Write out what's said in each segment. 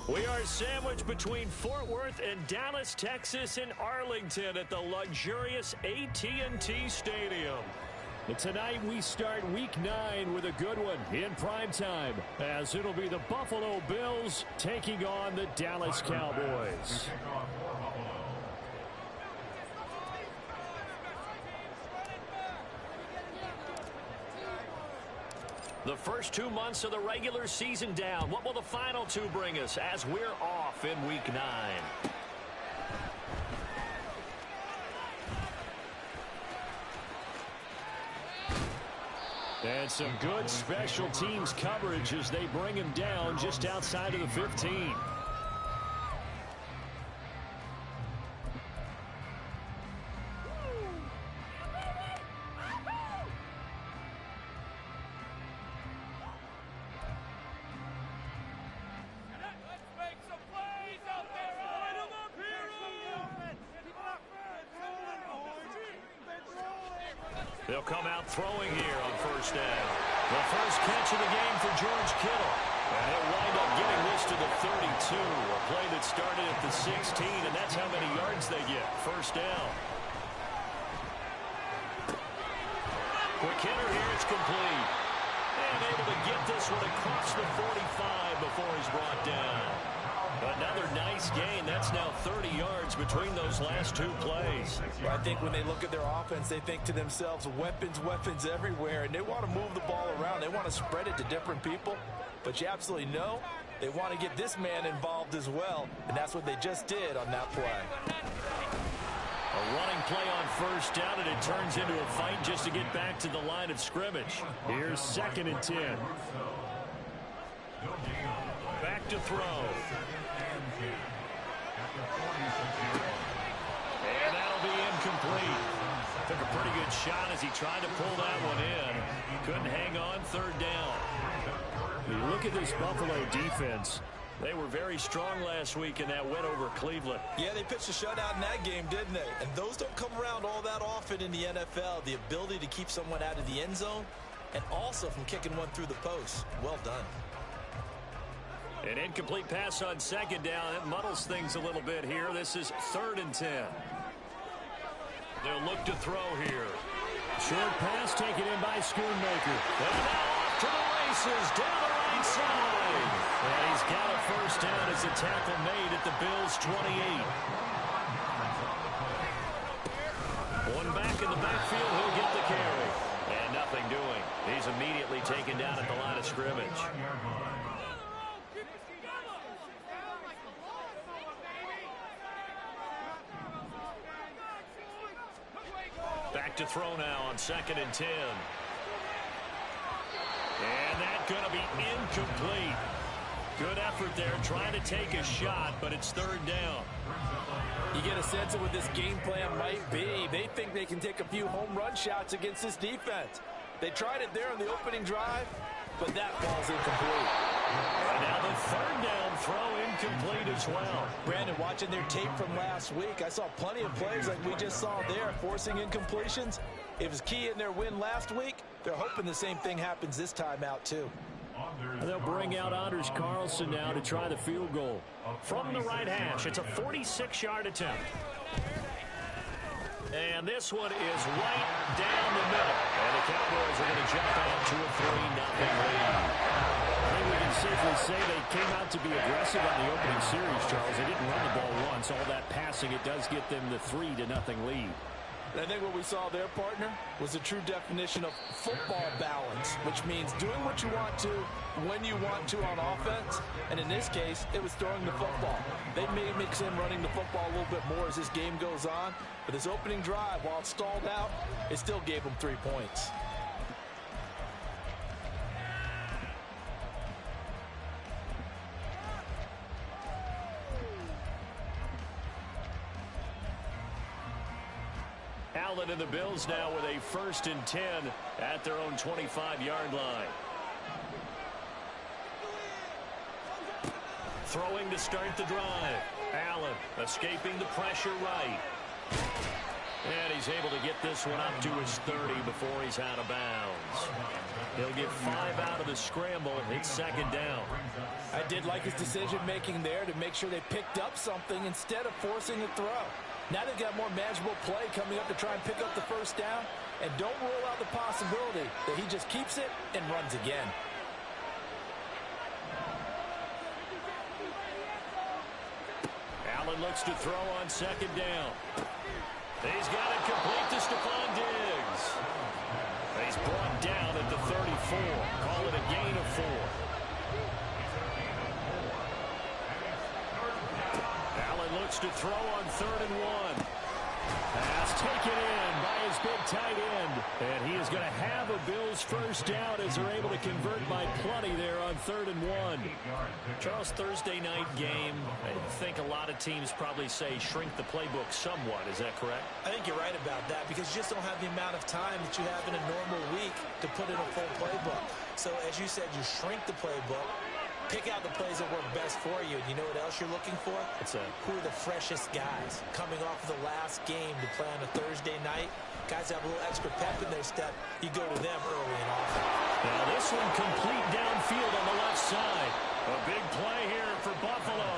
We are sandwiched between Fort Worth and Dallas, Texas, and Arlington at the luxurious AT&T Stadium. And tonight we start Week 9 with a good one in primetime, as it'll be the Buffalo Bills taking on the Dallas Cowboys. The first 2 months of the regular season down. What will the final 2 bring us as we're off in Week 9? And some good special teams coverage as they bring him down just outside of the 15. They'll come out throwing here on first down. The first catch of the game for George Kittle. And he'll wind up getting this to the 32. A play that started at the 16, and that's how many yards they get. First down. Quick hitter here, it's complete. And able to get this one across the 45 before he's brought down. Another nice gain. That's now 30 yards between those last 2 plays. Well, I think when they look at their offense, they think to themselves, weapons, weapons everywhere, and they want to move the ball around. They want to spread it to different people, but you absolutely know they want to get this man involved as well, and that's what they just did on that play. A running play on first down, and it turns into a fight just to get back to the line of scrimmage. Here's 2nd and 10. Back to throw. And that'll be incomplete. Took a pretty good shot as he tried to pull that one in. Couldn't hang on. 3rd down. You look at this Buffalo defense. They were very strong last week in that win over Cleveland. Yeah, they pitched a shutout in that game, didn't they? And those don't come around all that often in the NFL. The ability to keep someone out of the end zone and also from kicking one through the post. Well done. An incomplete pass on 2nd down. It muddles things a little bit here. This is 3rd and 10. They'll look to throw here. Short pass taken in by Schoonmaker. And now off to the races down the right side. And he's got a first down as a tackle made at the Bills' 28. One back in the backfield. He'll get the carry. And nothing doing. He's immediately taken down at the line of scrimmage. Back to throw now on 2nd and 10. And that's going to be incomplete. Good effort there, trying to take a shot, but it's 3rd down. You get a sense of what this game plan might be. They think they can take a few home run shots against this defense. They tried it there on the opening drive, but that ball's incomplete. And now the 3rd down throw incomplete as well. Brandon, watching their tape from last week, I saw plenty of plays like we just saw there, forcing incompletions. It was key in their win last week. They're hoping the same thing happens this time out, too. And they'll bring out Anders Carlson now to try the field goal. From the right hash, it's a 46-yard attempt. And this one is right down the middle. And the Cowboys are going to jump out to a 3-0 lead. I think we can safely say they came out to be aggressive on the opening series, Charles. They didn't run the ball once. All that passing, it does get them the 3-0 lead. I think what we saw there, partner, was a true definition of football balance, which means doing what you want to, when you want to on offense. And in this case, it was throwing the football. They may mix in running the football a little bit more as this game goes on. But this opening drive, while it stalled out, it still gave them 3 points. Allen and the Bills now with a 1st and 10 at their own 25-yard line. Throwing to start the drive. Allen escaping the pressure right. And he's able to get this one up to his 30 before he's out of bounds. He'll get 5 out of the scramble. It's second down. I did like his decision-making there to make sure they picked up something instead of forcing a throw. Now they've got more manageable play coming up to try and pick up the first down. And don't rule out the possibility that he just keeps it and runs again. Allen looks to throw on second down. He's got it complete to Stephon Diggs. He's brought down at the 34. Call it a gain of 4. Allen looks to throw on 3rd and 1. Pass taken in by his big tight end. And he is going to have a Bills first down as they're able to convert by plenty there on 3rd and 1. Charles, Thursday night game, I think a lot of teams probably say shrink the playbook somewhat. Is that correct? I think you're right about that because you just don't have the amount of time that you have in a normal week to put in a full playbook. So as you said, you shrink the playbook. Pick out the plays that work best for you. And you know what else you're looking for? What's that? Who are the freshest guys coming off of the last game to play on a Thursday night? Guys have a little extra pep in their step. You go to them early and often. Now this one complete downfield on the left side. A big play here for Buffalo.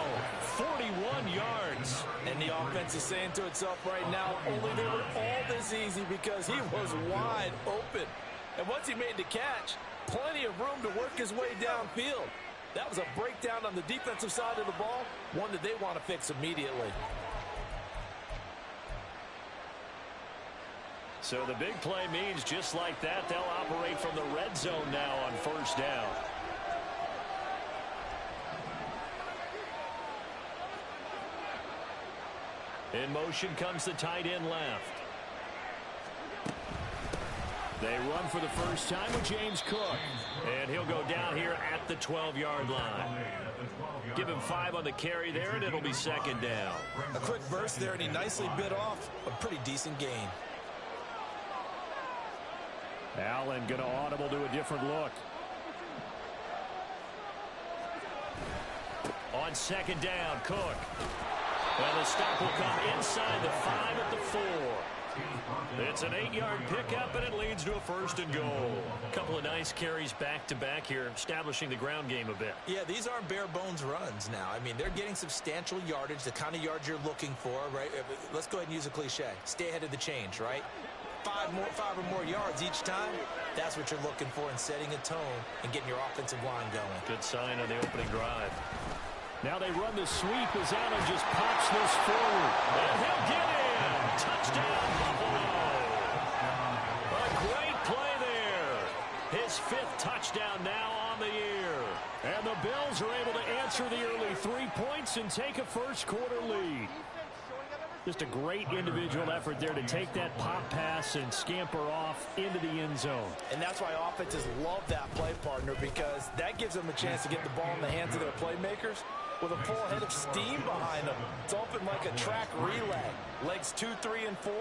41 yards. And the offense is saying to itself right now, only they were all this easy because he was wide open. And once he made the catch, plenty of room to work his way downfield. That was a breakdown on the defensive side of the ball, one that they want to fix immediately. So the big play means just like that, they'll operate from the red zone now on first down. In motion comes the tight end left. They run for the first time with James Cook. And he'll go down here at the 12-yard line. Give him 5 on the carry there, and it'll be second down. A quick burst there, and he nicely bit off a pretty decent gain. Allen going to audible to a different look. On second down, Cook. And the stop will come inside the 5 at the 4. It's an 8-yard pickup, and it leads to a first and goal. A couple of nice carries back-to-back here, establishing the ground game a bit. Yeah, these aren't bare-bones runs now. I mean, they're getting substantial yardage, the kind of yards you're looking for, right? Let's go ahead and use a cliche. Stay ahead of the change, right? 5 or more yards each time. That's what you're looking for in setting a tone and getting your offensive line going. Good sign on the opening drive. Now they run the sweep as Allen just pops this forward. And he'll get in. Touchdown, Buffalo. A great play there. His 5th touchdown now on the year. And the Bills are able to answer the early 3 points and take a first-quarter lead. Just a great individual effort there to take that pop pass and scamper off into the end zone. And that's why offenses love that play, partner, because that gives them a chance to get the ball in the hands of their playmakers with a full head of steam behind them. It's often like a track relay. Legs 2, 3, and 4.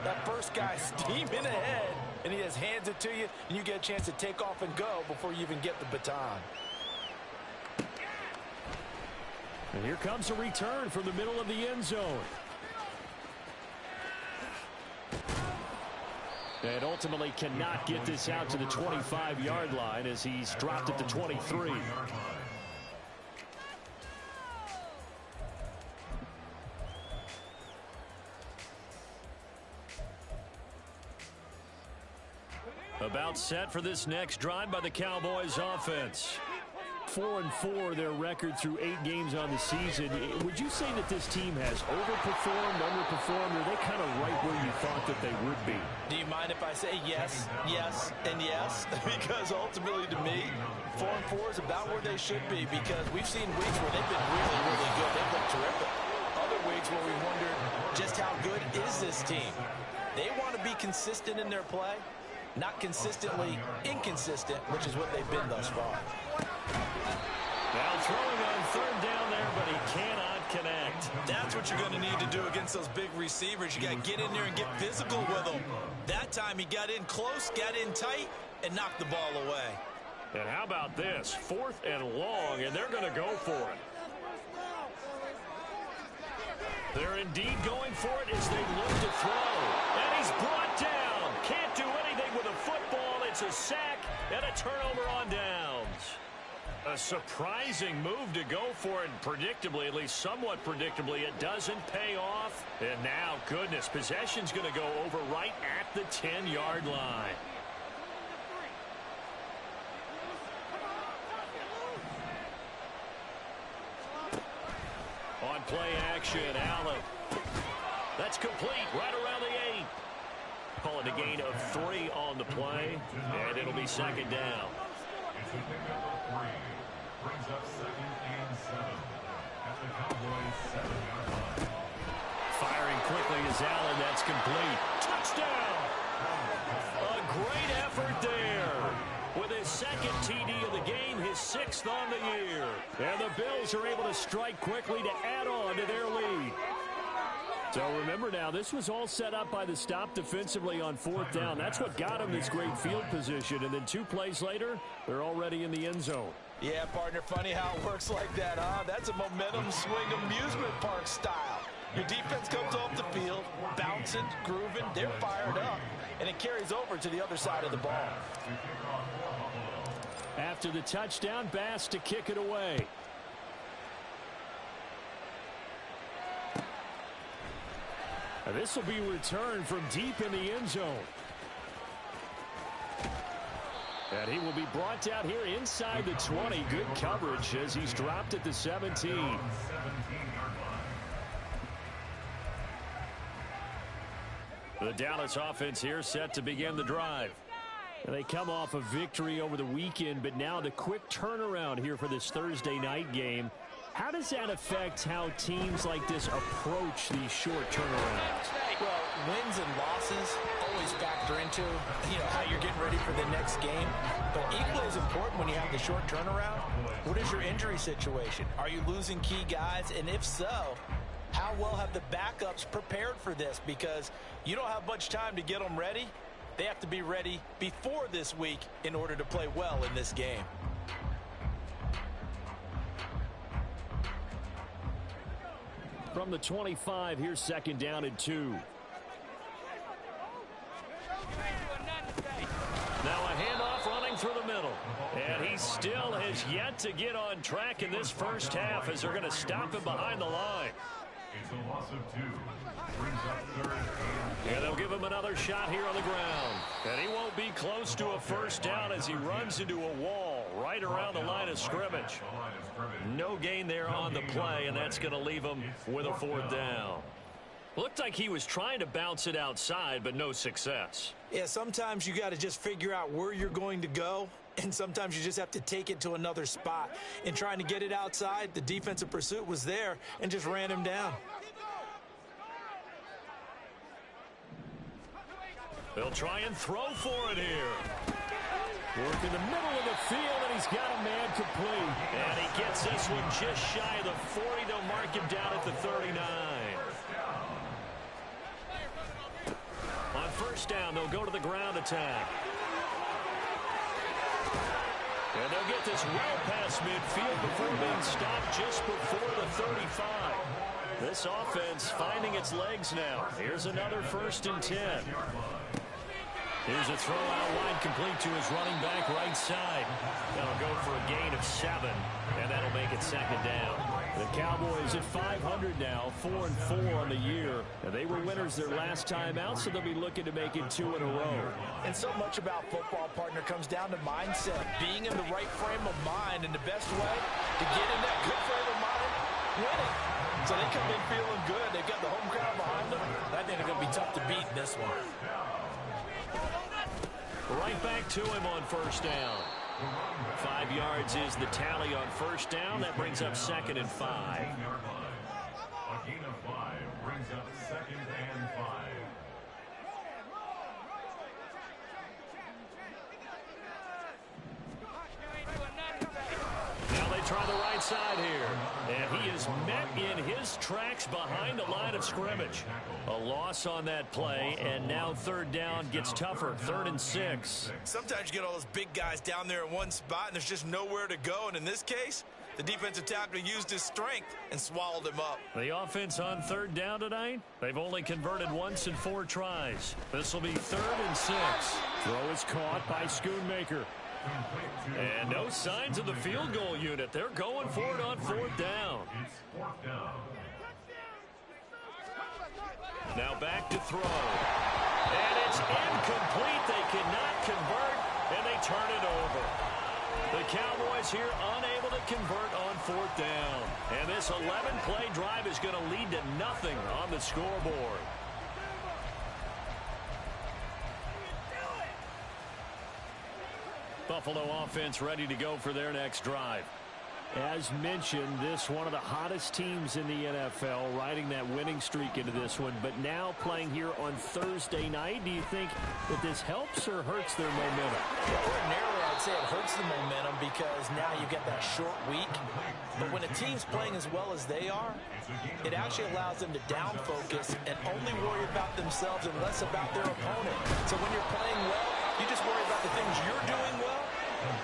That first guy steaming ahead, and he just hands it to you, and you get a chance to take off and go before you even get the baton. And here comes a return from the middle of the end zone. And ultimately cannot get this out to the 25-yard line as he's dropped at the 23. About set for this next drive by the Cowboys offense. 4-4 their record through 8 games on the season. Would you say that this team has overperformed, underperformed, or are they kind of right where you thought that they would be? Do you mind if I say yes, yes, and yes? Because ultimately to me, 4-4 is about where they should be because we've seen weeks where they've been really, really good. They've looked terrific. Other weeks where we wondered just how good is this team? They want to be consistent in their play, not consistently inconsistent, which is what they've been thus far. Now throwing on 3rd down there, but he cannot connect. That's what you're going to need to do against those big receivers. You got to get in there and get physical with them. That time he got in close, got in tight, and knocked the ball away. And how about this? 4th and long, and they're going to go for it. They're indeed going for it as they look to throw. And he's brought down. Can't do anything with a football. It's a sack and a turnover on downs. A surprising move to go for it. Predictably, at least somewhat predictably, it doesn't pay off. And now, goodness, possession's going to go over right at the 10-yard line. On play action, Allen. That's complete right around the 8. Call it a gain of 3 on the play, and it'll be second down. It's a pickup of 3. Brings up 2nd and 7 at the Cowboys 7-yard line. Firing quickly is Allen. That's complete. Touchdown! A great effort there. With his second TD of the game, his 6th on the year. And the Bills are able to strike quickly to add on to their lead. So remember now, this was all set up by the stop defensively on 4th down. That's what got him this great field position. And then 2 plays later, they're already in the end zone. Yeah, partner, funny how it works like that, huh? That's a momentum swing amusement park style. Your defense comes off the field, bouncing, grooving, they're fired up, and it carries over to the other side of the ball. After the touchdown, Bass to kick it away. This will be returned from deep in the end zone. And he will be brought down here inside the 20. Good coverage as he's dropped at the 17. The Dallas offense here set to begin the drive. And they come off a victory over the weekend, but now the quick turnaround here for this Thursday night game. How does that affect how teams like this approach these short turnarounds? Well, wins and losses always factor into, how you're getting ready for the next game. But equally as important when you have the short turnaround, what is your injury situation? Are you losing key guys? And if so, how well have the backups prepared for this? Because you don't have much time to get them ready. They have to be ready before this week in order to play well in this game. From the 25, here's 2nd down and 2. Now a handoff running through the middle. And he still has yet to get on track in this first half as they're going to stop him behind the line. It's a loss of 2. Brings up 3rd and they'll give him another shot here on the ground. And he won't be close to a first down as he runs into a wall right around the line of scrimmage. No gain there on the play, and that's going to leave him with a 4th down. Looked like he was trying to bounce it outside, but no success. Yeah, sometimes you got to just figure out where you're going to go, and sometimes you just have to take it to another spot. In trying to get it outside, the defensive pursuit was there and just ran him down. They'll try and throw for it here. Work in the middle of the field, and he's got a man complete. And he gets this one just shy of the 40. They'll mark him down at the 39. On first down, they'll go to the ground attack. And they'll get this well past midfield before being stopped just before the 35. This offense finding its legs now. Here's another 1st and 10. Here's a throw out wide complete to his running back right side. That'll go for a gain of 7, and that'll make it 2nd down. The Cowboys at 500 now, 4-4 on the year. And they were winners their last time out, so they'll be looking to make it 2 in a row. And so much about football, partner, comes down to mindset. Being in the right frame of mind, and the best way to get in that good frame of mind, winning. So they come in feeling good. They've got the home crowd behind them. I think they're going to be tough to beat in this one. Right back to him on first down. 5 yards is the tally on first down. That brings up 2nd and 5. A gain of 5 brings up 2nd and 5. Now they try the right side here. And he is met in his tracks behind the line of scrimmage. A loss on that play, and now 3rd down gets tougher. 3rd and 6. Sometimes you get all those big guys down there in one spot, and there's just nowhere to go. And in this case, The defensive tackle used his strength and swallowed him up. The offense on third down tonight, they've only converted once in 4 tries. This will be 3rd and 6. Throw is caught by Schoonmaker. And no signs of the field goal unit. They're going for it on 4th down. Now back to throw. And it's incomplete. They cannot convert, and they turn it over. The Cowboys here unable to convert on 4th down. And this 11-play drive is going to lead to nothing on the scoreboard. Buffalo offense ready to go for their next drive. As mentioned, this one of the hottest teams in the NFL, riding that winning streak into this one, but now playing here on Thursday night. Do you think that this helps or hurts their momentum? Ordinarily, I'd say it hurts the momentum because now you get that short week. But when a team's playing as well as they are, it actually allows them to down focus and only worry about themselves and less about their opponent. So when you're playing well, you just worry about the things you're doing well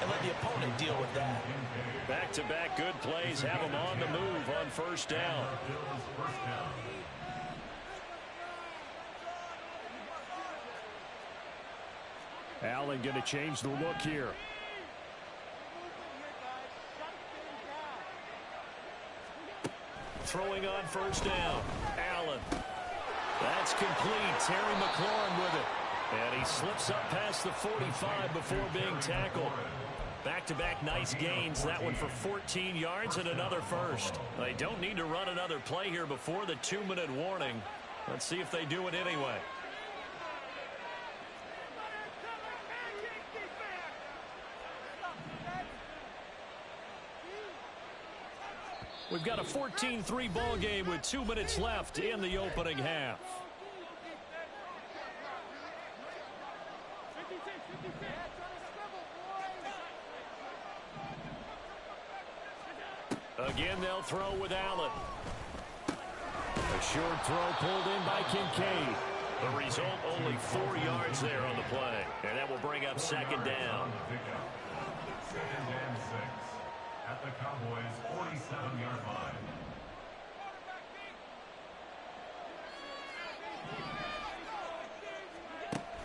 and let the opponent deal with that. Back-to-back good plays have them on the move on 1st down. Allen going to change the look here. Throwing on 1st down. Allen. That's complete. Terry McLaurin with it. And he slips up past the 45 before being tackled. Back-to-back nice gains. That one for 14 yards and another first. They don't need to run another play here before the 2-minute warning. Let's see if they do it anyway. We've got a 14-3 ball game with 2 minutes left in the opening half. Again, they'll throw with Allen. A short throw pulled in by Kincaid. The result, only 4 yards there on the play. And that will bring up 2nd down. 2nd and 6 at the Cowboys' 47-yard line.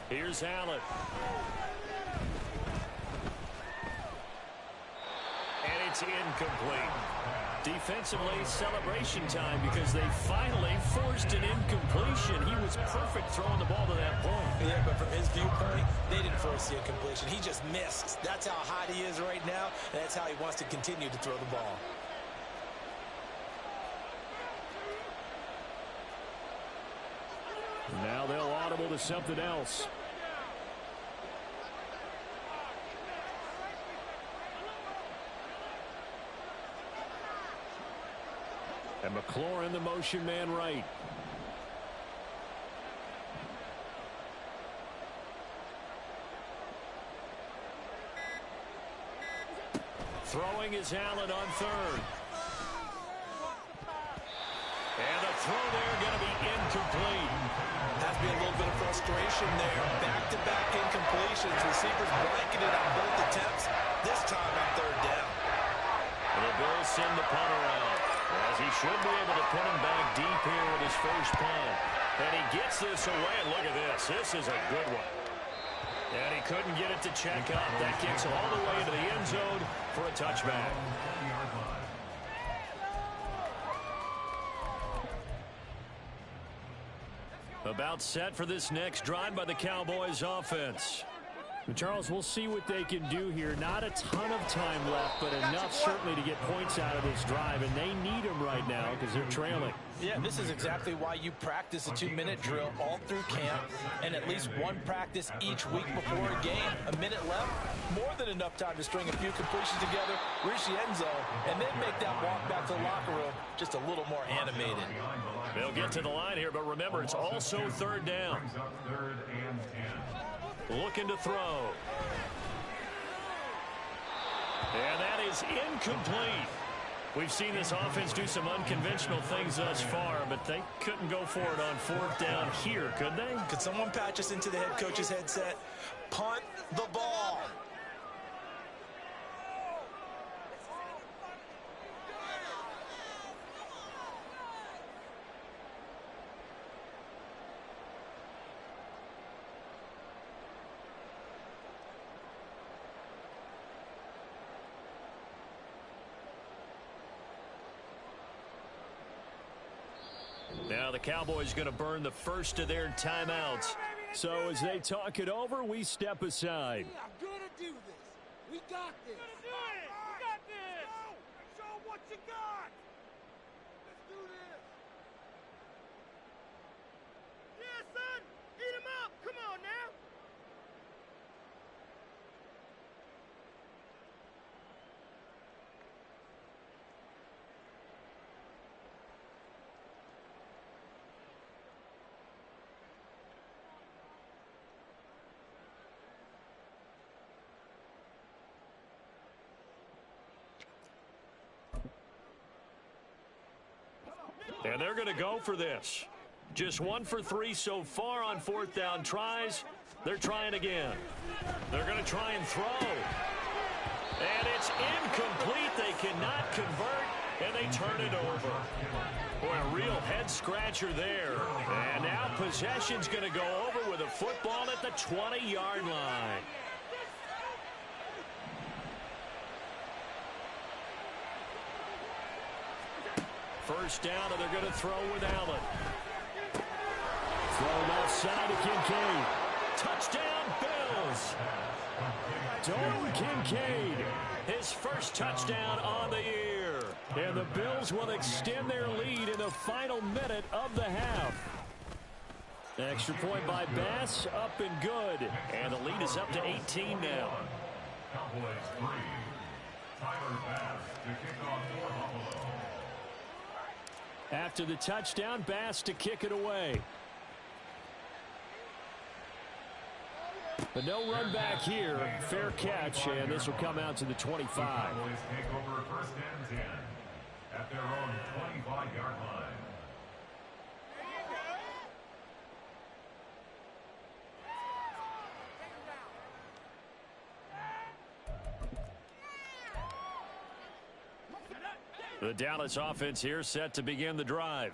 Here's Allen. And it's incomplete. Defensively, celebration time because they finally forced an incompletion. He was perfect throwing the ball to that point. Yeah, but from his viewpoint, they didn't force the incompletion. He just missed. That's how hot he is right now, and that's how he wants to continue to throw the ball. Now they'll audible to something else. And McLaurin, the motion man right. Throwing is Allen on 3rd. And the throw there going to be incomplete. Has to be a little bit of frustration there. Back-to-back incompletions. Receivers blanketed on both attempts. This time on 3rd down. And the Bills send the punter out, as he should be able to put him back deep here with his first punt. And he gets this away, and look at this. This is a good one. And he couldn't get it to check up. That kicks all the way into the end zone for a touchback. About set for this next drive by the Cowboys offense. Charles, we'll see what they can do here. Not a ton of time left, but enough certainly to get points out of this drive, and they need them right now because they're trailing. Yeah, this is exactly why you practice a 2-minute drill all through camp and at least one practice each week before a game. A minute left, more than enough time to string a few completions together, reach the end zone, and then make that walk back to the locker room just a little more animated. They'll get to the line here, but remember, it's also 3rd down. 3rd and 10. Looking to throw. And that is incomplete. We've seen this offense do some unconventional things thus far, but they couldn't go for it on 4th down here, could they? Could someone patch us into the head coach's headset? Punt the ball. Now the Cowboys going to burn the first of their timeouts. So as they talk it over, we step aside. We are going to do this. We got this. We're going to do it. We got this. Show them what you got. Let's do this. Yeah, son. Eat him up. Come on now. And they're going to go for this. Just 1 for 3 so far on fourth down tries. They're trying again. They're going to try and throw. And it's incomplete. They cannot convert, and they turn it over. Boy, a real head-scratcher there. And now possession's going to go over with a football at the 20-yard line. First down, and they're going to throw with Allen. Thrown outside to Kincaid. Touchdown, Bills. Dalton Kincaid, his first touchdown on the year. And the Bills will extend their lead in the final minute of the half. Extra point by Bass, up and good. And the lead is up to 18 now. Cowboys 3. Tyler Bass to kick off for Buffalo. After the touchdown, Bass to kick it away. But no run back here. Fair catch, and this will come out to the 25. The Cowboys take over first and 10 at their own 25-yard line. The Dallas offense here set to begin the drive.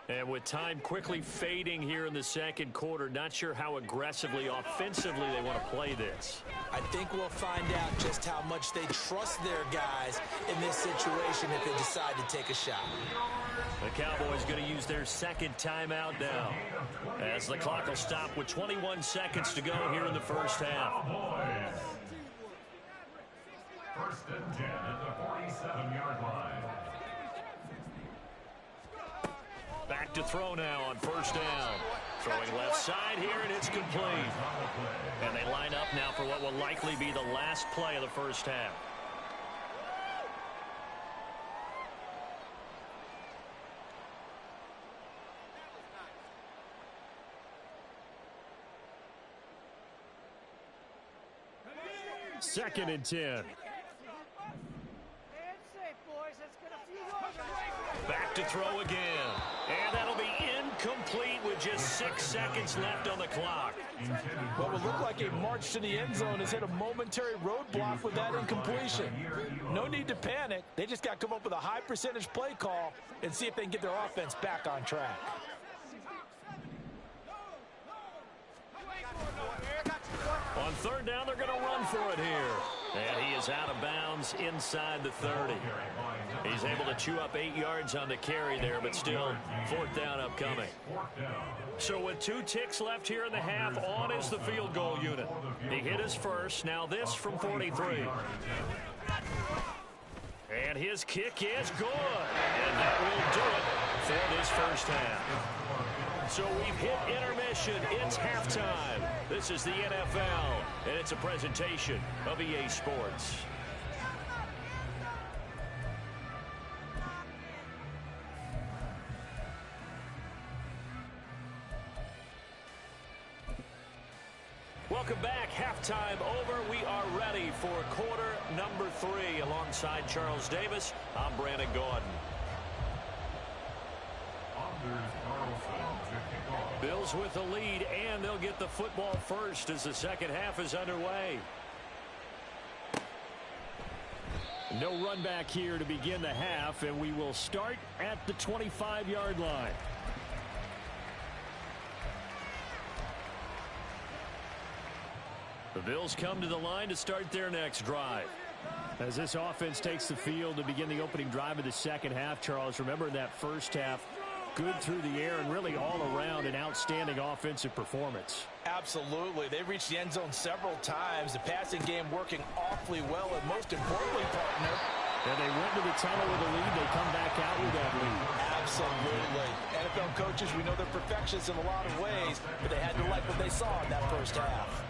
And with time quickly fading here in the second quarter, not sure how aggressively, offensively they want to play this. I think we'll find out just how much they trust their guys in this situation if they decide to take a shot. The Cowboys going to use their second timeout now, as the clock will stop with 21 seconds to go here in the first half. First and 10 at the 47-yard line. Back to throw now on first down. Throwing left side here, and it's complete. And they line up now for what will likely be the last play of the first half. Second and 10. Back to throw again. And that'll be incomplete with just 6 seconds left on the clock. What would look like a march to the end zone has hit a momentary roadblock with that incompletion. No need to panic. They just got to come up with a high percentage play call and see if they can get their offense back on track. On third down, they're going to run for it here. And he is out of bounds inside the 30. He's able to chew up 8 yards on the carry there, but still fourth down upcoming. So with 2 ticks left here in the half, on is the field goal unit. He hit his first. Now this from 43. And his kick is good. And that will do it for this first half. So we've hit intermission. It's halftime. This is the NFL, and it's a presentation of EA Sports. Welcome back. Halftime over. We are ready for quarter number 3. Alongside Charles Davis, I'm Brandon Gordon. Bills with the lead, and they'll get the football first as the second half is underway. No run back here to begin the half, and we will start at the 25-yard line. The Bills come to the line to start their next drive. As this offense takes the field to begin the opening drive of the second half, Charles, remember in that first half, good through the air and really all around an outstanding offensive performance. Absolutely. They reached the end zone several times. The passing game working awfully well, and most importantly, partner, and they went to the tunnel with a lead. They come back out with that lead. Absolutely. NFL coaches, we know they're perfectionists in a lot of ways, but they had to like what they saw in that first half.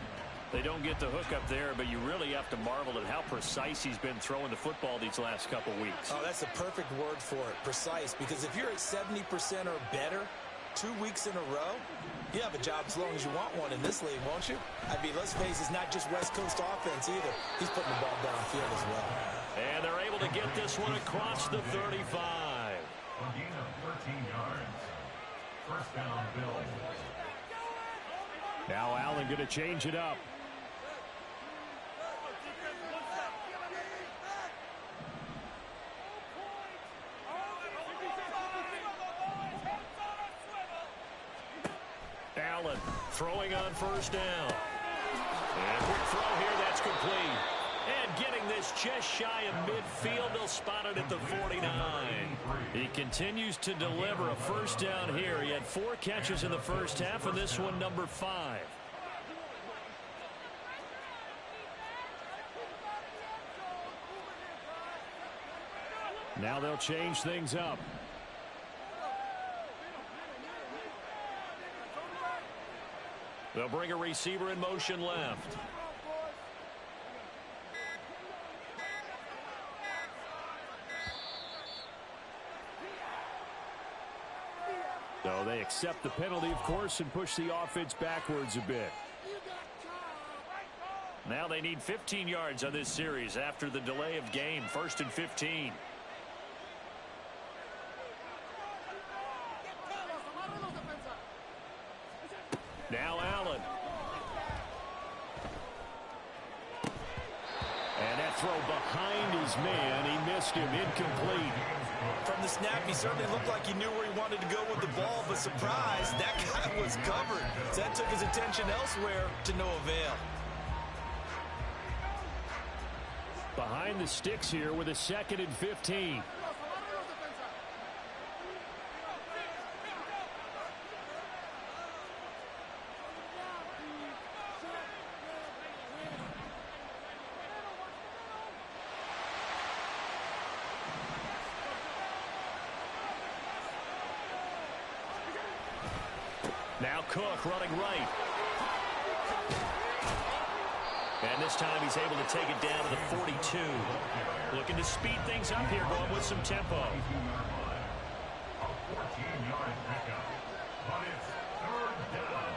They don't get the hook up there, but you really have to marvel at how precise he's been throwing the football these last couple weeks. Oh, that's the perfect word for it, precise, because if you're at 70% or better 2 weeks in a row, you have a job as long as you want one in this league, won't you? I mean, let's face it, it's not just West Coast offense either. He's putting the ball downfield as well. And they're able to get this one across the 35. A gain of 13 yards. First down, Bills. Now Allen going to change it up. Allen throwing on first down. And quick throw here, that's complete. And getting this just shy of midfield, they'll spot it at the 49. He continues to deliver a first down here. He had 4 catches in the first half, and this one number 5. Now they'll change things up. They'll bring a receiver in motion left. So they accept the penalty, of course, and push the offense backwards a bit. Now they need 15 yards on this series after the delay of game. 1st and 15. Now Allen. And that throw behind his man. He missed him. Incomplete. From the snap, he certainly looked like he knew where he wanted to go with the ball, but surprise, that guy was covered. So that took his attention elsewhere to no avail. Behind the sticks here with a 2nd and 15. Now Cook running right. And this time he's able to take it down to the 42. Looking to speed things up here, going with some tempo. A 14-yard pickup. But it's 3rd down.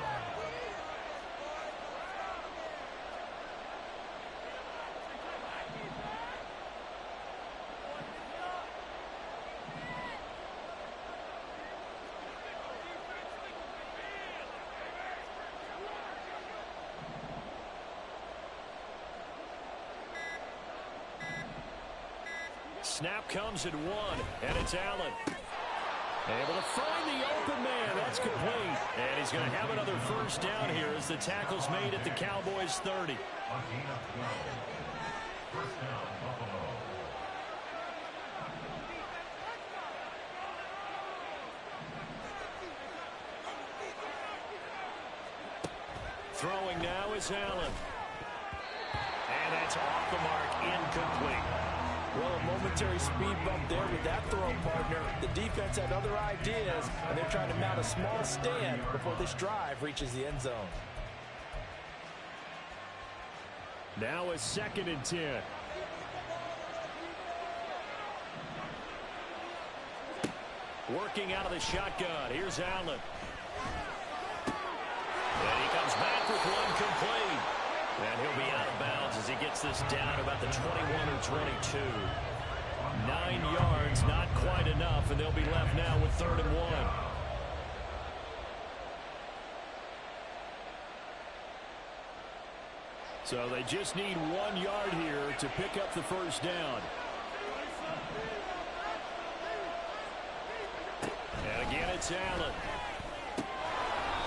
Snap comes at 1, and it's Allen. Able to find the open man. That's complete. And he's going to have another first down here as the tackle's made at the Cowboys 30. A gain of 12. First down, Buffalo. Throwing now is Allen. And that's off the mark, incomplete. Well, a momentary speed bump there with that throw, partner. The defense had other ideas, and they're trying to mount a small stand before this drive reaches the end zone. Now a 2nd and 10. Working out of the shotgun. Here's Allen. And he comes back with one complete. And he'll be out of bounds as he gets this down about the 21 or 22. 9 yards, not quite enough, and they'll be left now with 3rd and 1. So they just need 1 yard here to pick up the first down. And again, it's Allen.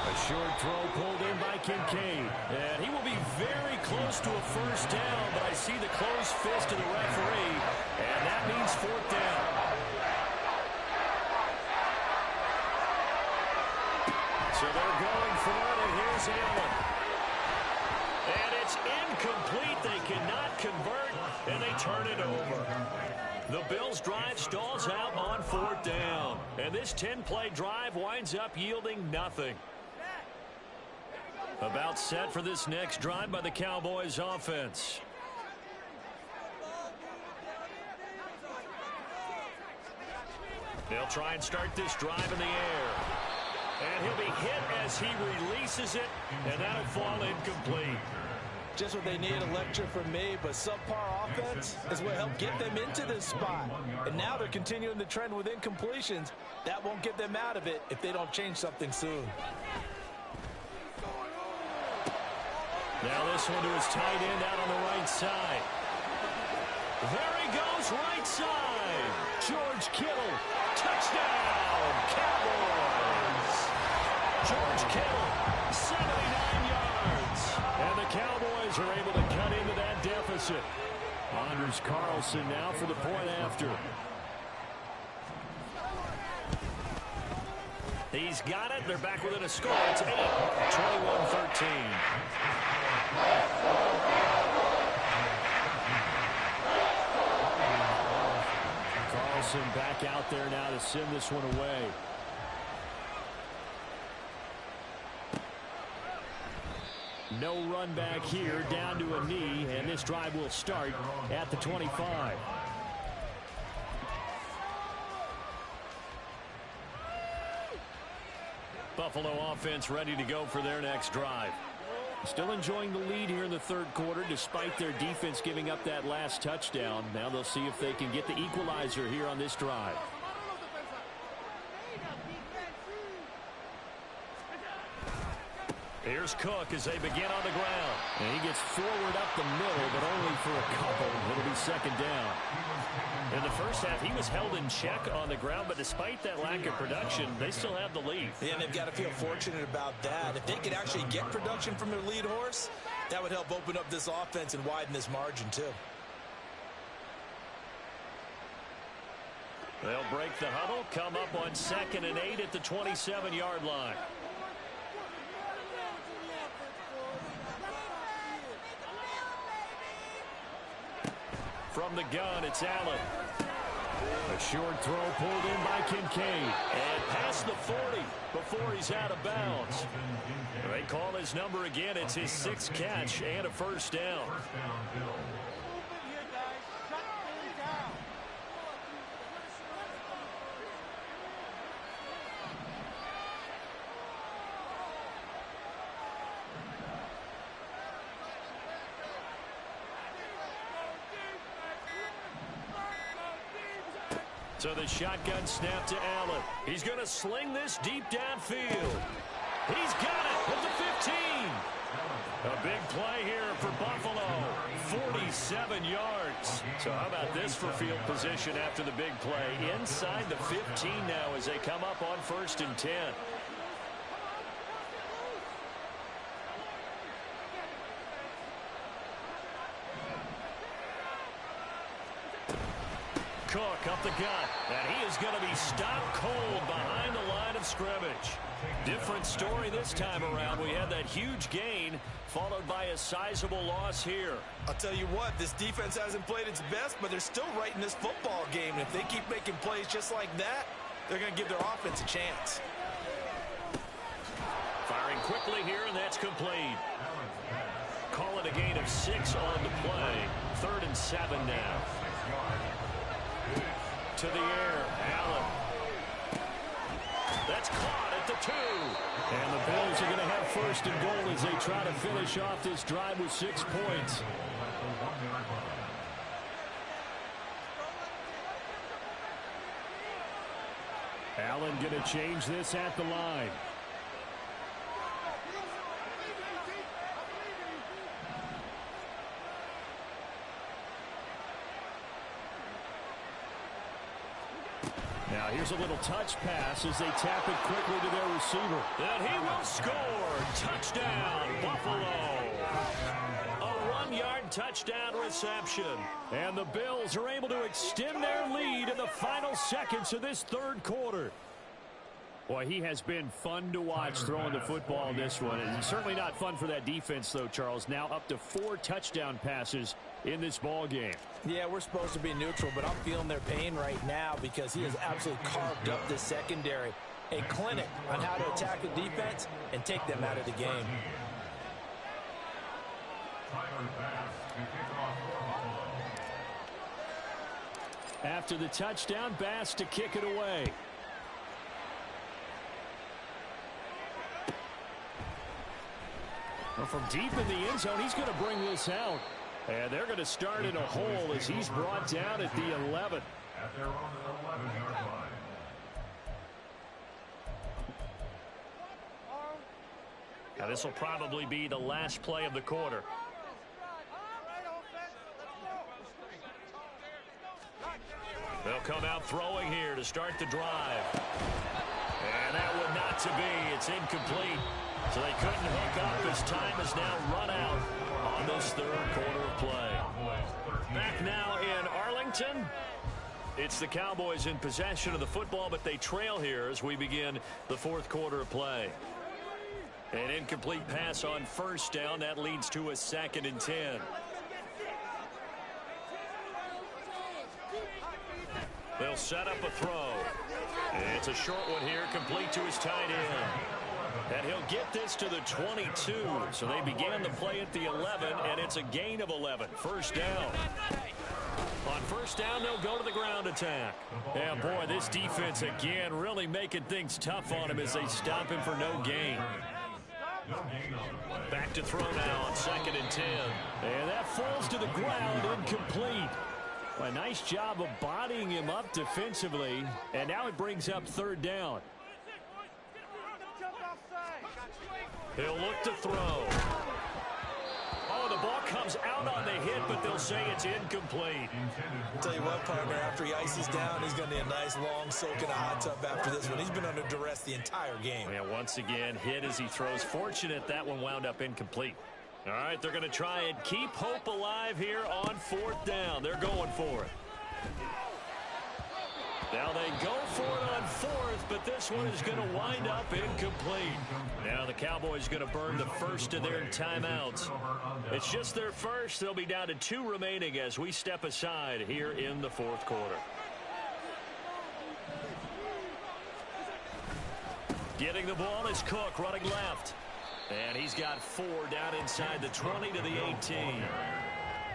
A short throw pulled in by Kincaid. And he will be very close to a first down, but I see the closed fist of the referee, and that means 4th down. So they're going for it, and here's Allen. And it's incomplete. They cannot convert, and they turn it over. The Bills' drive stalls out on 4th down. And this 10-play drive winds up yielding nothing. About set for this next drive by the Cowboys offense. They'll try and start this drive in the air. And he'll be hit as he releases it, and that'll fall incomplete. Just what they need, a lecture from me, but subpar offense is what helped get them into this spot. And now they're continuing the trend with incompletions. That won't get them out of it if they don't change something soon. Now this one to his tight end out on the right side. There he goes, right side. George Kittle, touchdown, Cowboys. George Kittle, 79 yards. And the Cowboys are able to cut into that deficit. Anders Carlson now for the point after. He's got it. They're back within a score. It's 8, 21-13. Carlson back out there now to send this one away. No run back here, down to a knee, and this drive will start at the 25. Buffalo offense ready to go for their next drive. Still enjoying the lead here in the third quarter despite their defense giving up that last touchdown. Now they'll see if they can get the equalizer here on this drive. Here's Cook as they begin on the ground. And he gets forward up the middle, but only for a couple. It'll be second down. In the first half, he was held in check on the ground, but despite that lack of production, they still have the lead. Yeah, and they've got to feel fortunate about that. If they could actually get production from their lead horse, that would help open up this offense and widen this margin, too. They'll break the huddle, come up on 2nd and 8 at the 27-yard line. From the gun, it's Allen. A short throw pulled in by Kincaid. And past the 40 before he's out of bounds. They call his number again. It's his 6th catch and a first down. So the shotgun snap to Allen. He's going to sling this deep downfield. He's got it at the 15. A big play here for Buffalo. 47 yards. So how about this for field position after the big play? Inside the 15 now as they come up on 1st and 10. Cook up the gut, and he is going to be stopped cold behind the line of scrimmage. Different story this time around. We had that huge gain followed by a sizable loss here. I'll tell you what, this defense hasn't played its best, but they're still right in this football game. And if they keep making plays just like that, they're going to give their offense a chance. Firing quickly here, and that's complete. Call it a gain of 6 on the play. 3rd and 7 now. To the air, Allen. That's caught at the 2. And the Bills are going to have 1st and goal as they try to finish off this drive with 6 points. Allen going to change this at the line. Now here's a little touch pass as they tap it quickly to their receiver. And he will score. Touchdown, Buffalo. A 1-yard touchdown reception. And the Bills are able to extend their lead in the final seconds of this third quarter. Boy, he has been fun to watch throwing the football in this one. And certainly not fun for that defense, though, Charles. Now up to 4 touchdown passes in this ball game. Yeah, we're supposed to be neutral, but I'm feeling their pain right now because he has absolutely carved up this secondary. A clinic on how to attack the defense and take them out of the game. After the touchdown, Bass to kick it away. Well, from deep in the end zone, he's going to bring this out. And they're going to start in a hole as he's brought down at the 11. At their own 11-yard line. Now, this will probably be the last play of the quarter. They'll come out throwing here to start the drive. And that would not to be. It's incomplete. So they couldn't hook up as time is now run out on this third quarter of play. Back now in Arlington. It's the Cowboys in possession of the football, but they trail here as we begin the fourth quarter of play. An incomplete pass on first down. That leads to a 2nd and 10. They'll set up a throw. It's a short one here, complete to his tight end. And he'll get this to the 22. So they began the play at the 11, and it's a gain of 11. First down. On first down, they'll go to the ground attack. And boy, this defense again really making things tough on him as they stop him for no gain. Back to throw now on 2nd and 10. And that falls to the ground, incomplete. A nice job of bodying him up defensively. And now it brings up 3rd down. He'll look to throw. Oh, the ball comes out on the hit, but they'll say it's incomplete. I'll tell you what, partner, after he ices down, he's going to need a nice long soak in a hot tub after this one. He's been under duress the entire game. Yeah, once again, hit as he throws. Fortunate that one wound up incomplete. All right, they're going to try and keep hope alive here on 4th down. They're going for it. Now they go for it on 4th, but this one is going to wind up incomplete. Now the Cowboys going to burn the first of their timeouts. It's just their first. They'll be down to 2 remaining as we step aside here in the fourth quarter. Getting the ball is Cook running left. And he's got 4 down inside the 20 to the 18.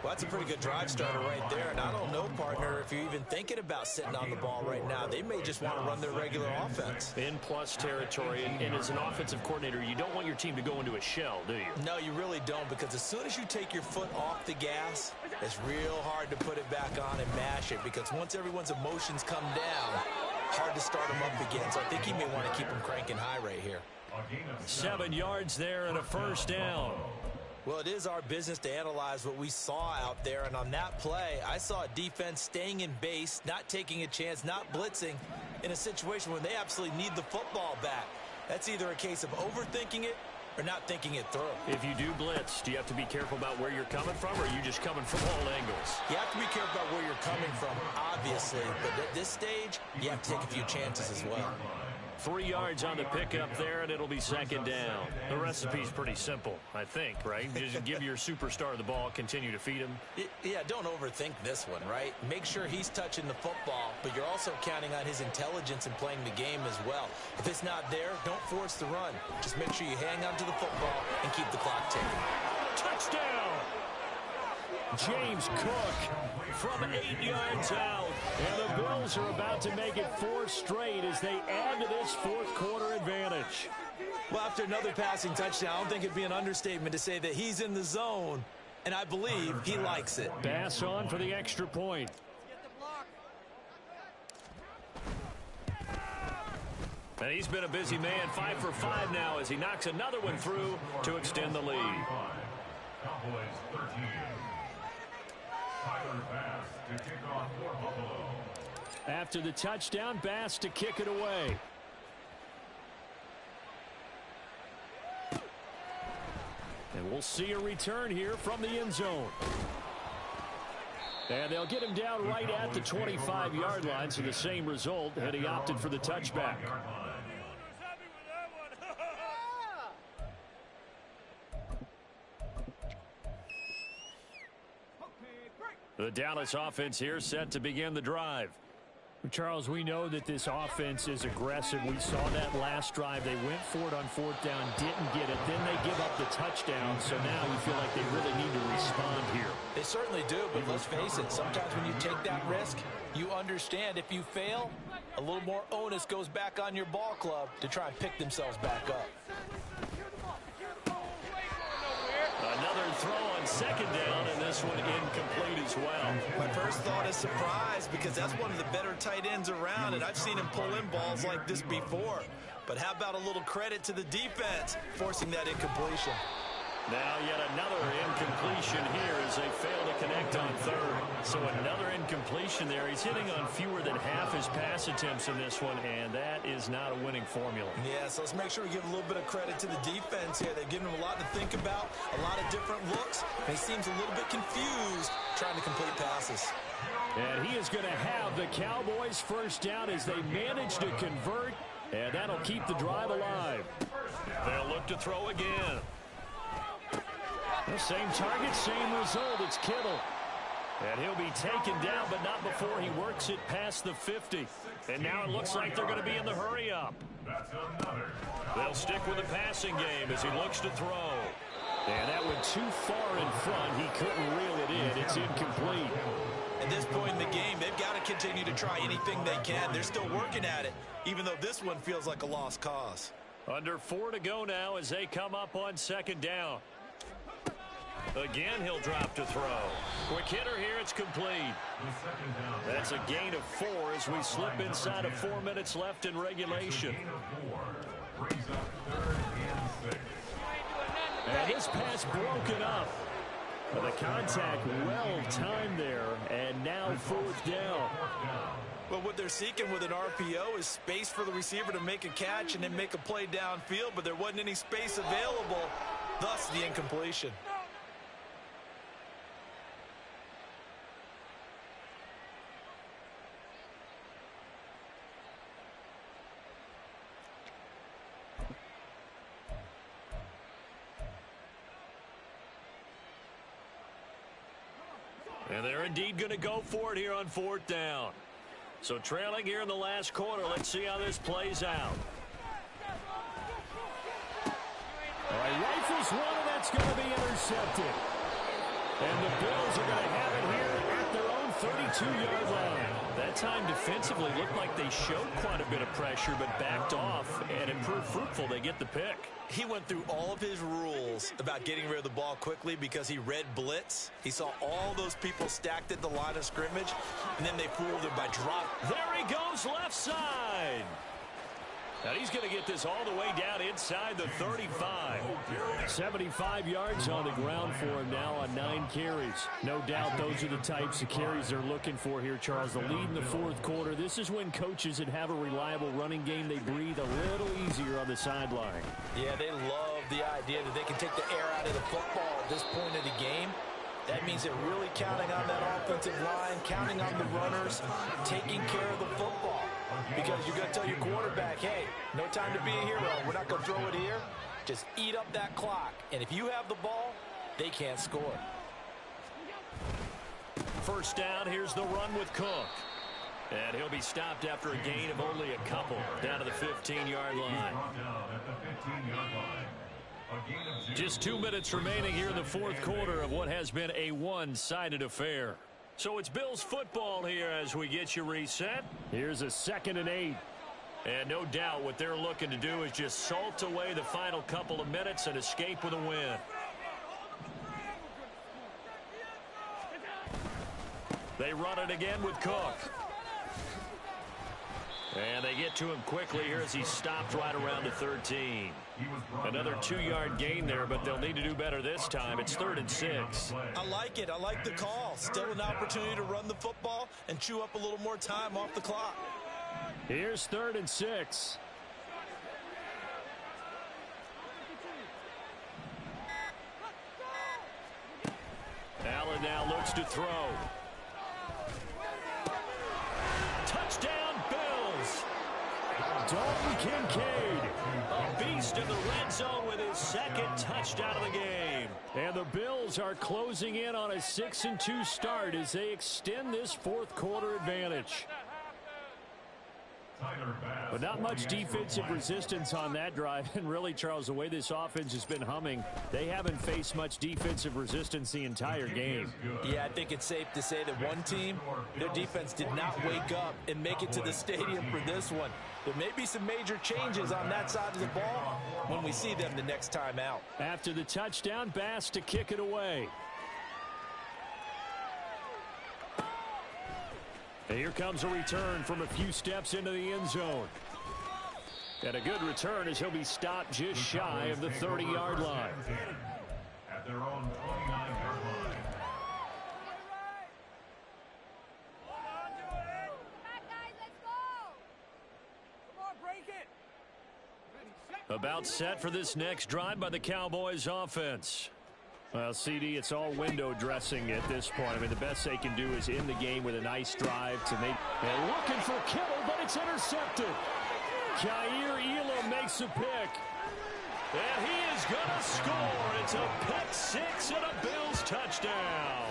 Well, that's a pretty good drive starter right there. And I don't know, partner, if you're even thinking about sitting on the ball right now. They may just want to run their regular offense. In plus territory. And as an offensive coordinator, you don't want your team to go into a shell, do you? No, you really don't, because as soon as you take your foot off the gas, it's real hard to put it back on and mash it, because once everyone's emotions come down, hard to start them up again. So I think he may want to keep them cranking high right here. 7 yards there and a first down. Well, it is our business to analyze what we saw out there, and on that play, I saw a defense staying in base, not taking a chance, not blitzing in a situation where they absolutely need the football back. That's either a case of overthinking it or not thinking it through. If you do blitz, do you have to be careful about where you're coming from, or are you just coming from all angles? You have to be careful about where you're coming from, obviously, but at this stage, you have to take a few chances as well. 3 yards on the pickup there, and it'll be 2nd down. The recipe's pretty simple, I think, right? Just give your superstar the ball, continue to feed him. Yeah, don't overthink this one, right? Make sure he's touching the football, but you're also counting on his intelligence in playing the game as well. If it's not there, don't force the run. Just make sure you hang on to the football and keep the clock ticking. Touchdown! James Cook from 8 yards out. And the Bills are about to make it 4 straight as they add to this fourth quarter advantage. Well, after another passing touchdown, I don't think it'd be an understatement to say that he's in the zone, and I believe he likes it. Bass on for the extra point. And he's been a busy man, 5 for 5 now as he knocks another one through to extend the lead. Cowboys 13. Tyler Bass to kick off for Buffalo. After the touchdown, Bass to kick it away. And we'll see a return here from the end zone. And they'll get him down right at the 25-yard line, so the same result, and he opted for the touchback. The Dallas offense here set to begin the drive. Charles, we know that this offense is aggressive. We saw that last drive. They went for it on fourth down, didn't get it. Then they give up the touchdown. So now you feel like they really need to respond here. They certainly do, but let's face it. Sometimes when you take that risk, you understand if you fail, a little more onus goes back on your ball club to try and pick themselves back up. Another throw on second down, and this one incomplete as well. My first thought is surprise, because that's one of the better tight ends around, and I've seen him pull in balls like this before. But how about a little credit to the defense forcing that incompletion? Now yet another incompletion here as they fail to connect on third. So another incompletion there. He's hitting on fewer than half his pass attempts in this one, and that is not a winning formula. Yeah, so let's make sure we give a little bit of credit to the defense here. They've given him a lot to think about, a lot of different looks, and he seems a little bit confused trying to complete passes. And he is going to have the Cowboys first down as they manage to convert, and that'll keep the drive alive. They'll look to throw again. The same target, same result. It's Kittle. And he'll be taken down, but not before he works it past the 50. And now it looks like they're going to be in the hurry-up. They'll stick with the passing game as he looks to throw. And that went too far in front. He couldn't reel it in. It's incomplete. At this point in the game, they've got to continue to try anything they can. They're still working at it, even though this one feels like a lost cause. Under 4 to go now as they come up on second down. Again, he'll drop to throw. Quick hitter here, it's complete. That's a gain of 4 as we slip inside of 4 minutes left in regulation. And this pass broken up. But the contact well timed there, and now fourth down. Well, what they're seeking with an RPO is space for the receiver to make a catch and then make a play downfield, but there wasn't any space available, thus the incompletion. And they're indeed going to go for it here on fourth down. So trailing here in the last quarter. Let's see how this plays out. All right, rifles one, and that's going to be intercepted. And the Bills are going to have it here at their own 32-yard line. That time defensively looked like they showed quite a bit of pressure but backed off, and it proved fruitful. They get the pick. He went through all of his rules about getting rid of the ball quickly because he read blitz. He saw all those people stacked at the line of scrimmage, and then they fooled him by drop. There he goes left side. Now he's going to get this all the way down inside the 35. 75 yards on the ground for him now on 9 carries. No doubt those are the types of carries they're looking for here, Charles. The lead in the fourth quarter. This is when coaches that have a reliable running game, they breathe a little easier on the sideline. Yeah, they love the idea that they can take the air out of the football at this point of the game. That means they're really counting on that offensive line, counting on the runners, taking care of the football. Because you're going to tell your quarterback, hey, no time to be a hero. We're not going to throw it here. Just eat up that clock. And if you have the ball, they can't score. First down, here's the run with Cook. And he'll be stopped after a gain of only a couple down to the 15-yard line. Just 2 minutes remaining here in the fourth quarter of what has been a one-sided affair. So it's Bills football here as we get you reset. Here's a 2nd and 8. And no doubt what they're looking to do is just salt away the final couple of minutes and escape with a win. They run it again with Cook. And they get to him quickly here as he stopped right around the 13. Another 2-yard gain there, but they'll need to do better this time. It's 3rd and 6. I like it. I like the call. Still an opportunity to run the football and chew up a little more time off the clock. Here's 3rd and 6. Allen now looks to throw. Touchdown, Bills. Dalton Kincaid, a beast in the red zone with his second touchdown of the game. And the Bills are closing in on a 6-2 start as they extend this fourth quarter advantage. But not much defensive resistance on that drive. And really, Charles, the way this offense has been humming, they haven't faced much defensive resistance the entire game. Yeah, I think it's safe to say that one team, their defense did not wake up and make it to the stadium for this one. There may be some major changes on that side of the ball when we see them the next time out. After the touchdown, Bass to kick it away. And here comes a return from a few steps into the end zone. And a good return as he'll be stopped just shy of the 30-yard line. At their own 29-yard line. About set for this next drive by the Cowboys offense. Well, CD, it's all window dressing at this point. I mean, the best they can do is end the game with a nice drive to make. And looking for Kittle, but it's intercepted. Jair Elam makes a pick. And he is going to score. It's a pick six and a Bills touchdown.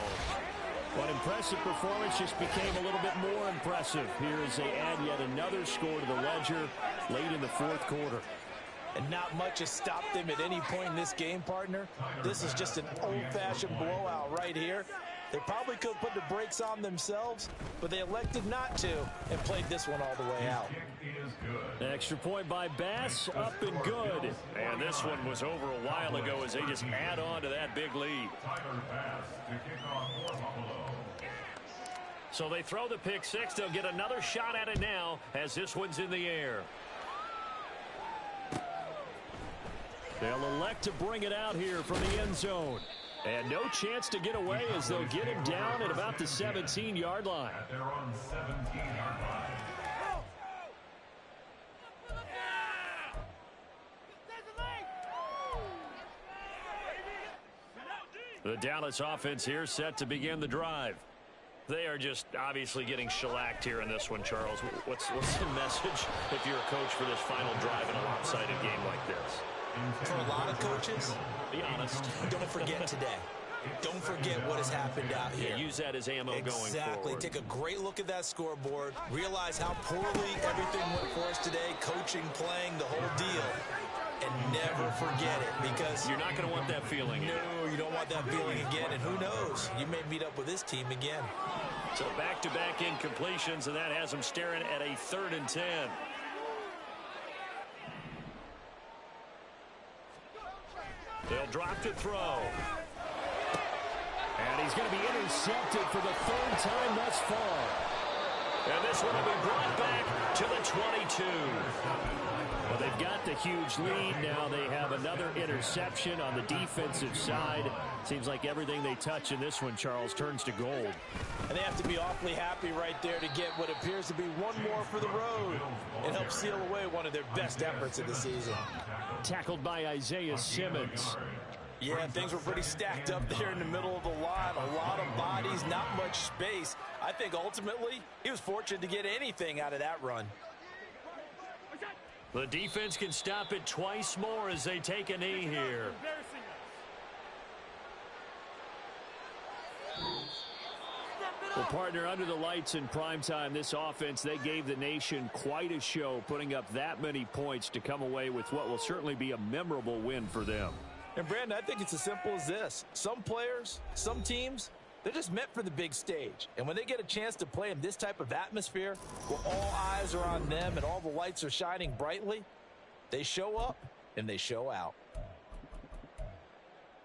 What impressive performance just became a little bit more impressive here as they add yet another score to the ledger late in the fourth quarter. And not much has stopped them at any point in this game, partner. This is just an old-fashioned blowout right here. They probably could have put the brakes on themselves, but they elected not to and played this one all the way out. Extra point by Bass, up and good. And this one was over a while ago as they just add on to that big lead. So they throw the pick six. They'll get another shot at it now as this one's in the air. They'll elect to bring it out here from the end zone. And no chance to get away as they'll get him down at about the 17-yard line. At their own 17-yard line. The Dallas offense here set to begin the drive. They are just obviously getting shellacked here in this one, Charles. What's the message if you're a coach for this final drive in a lopsided game like this? For a lot of coaches, be honest. don't forget today. Don't forget what has happened out here. Yeah, use that as ammo going forward. Exactly. Take a great look at that scoreboard. Realize how poorly everything went for us today. Coaching, playing, the whole deal. And never forget it because you're not going to want that feeling again. No, you don't want that feeling again. And who knows? You may meet up with this team again. So back-to-back incompletions, and that has them staring at a 3rd and 10. They'll drop to throw. And he's going to be intercepted for the 3rd time thus far. And this one will be brought back to the 22. Well, they've got the huge lead. Now they have another interception on the defensive side. Seems like everything they touch in this one, Charles, turns to gold. And they have to be awfully happy right there to get what appears to be one more for the road and help seal away one of their best efforts of the season. Tackled by Isaiah Simmons. Yeah, things were pretty stacked up there in the middle of the line. A lot of bodies, not much space. I think ultimately he was fortunate to get anything out of that run. The defense can stop it twice more as they take a knee here. Well, partner, under the lights in primetime, this offense, they gave the nation quite a show, putting up that many points to come away with what will certainly be a memorable win for them. And, Brandon, I think it's as simple as this. Some players, some teams, they're just meant for the big stage. And when they get a chance to play in this type of atmosphere, where all eyes are on them and all the lights are shining brightly, they show up and they show out.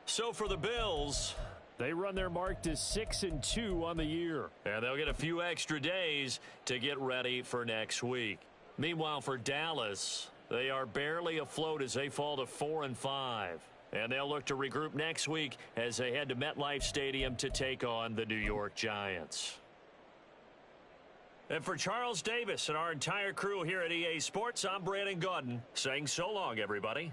So for the Bills, they run their mark to 6-2 on the year. And they'll get a few extra days to get ready for next week. Meanwhile, for Dallas, they are barely afloat as they fall to 4-5. And they'll look to regroup next week as they head to MetLife Stadium to take on the New York Giants. And for Charles Davis and our entire crew here at EA Sports, I'm Brandon Gaudin saying so long, everybody.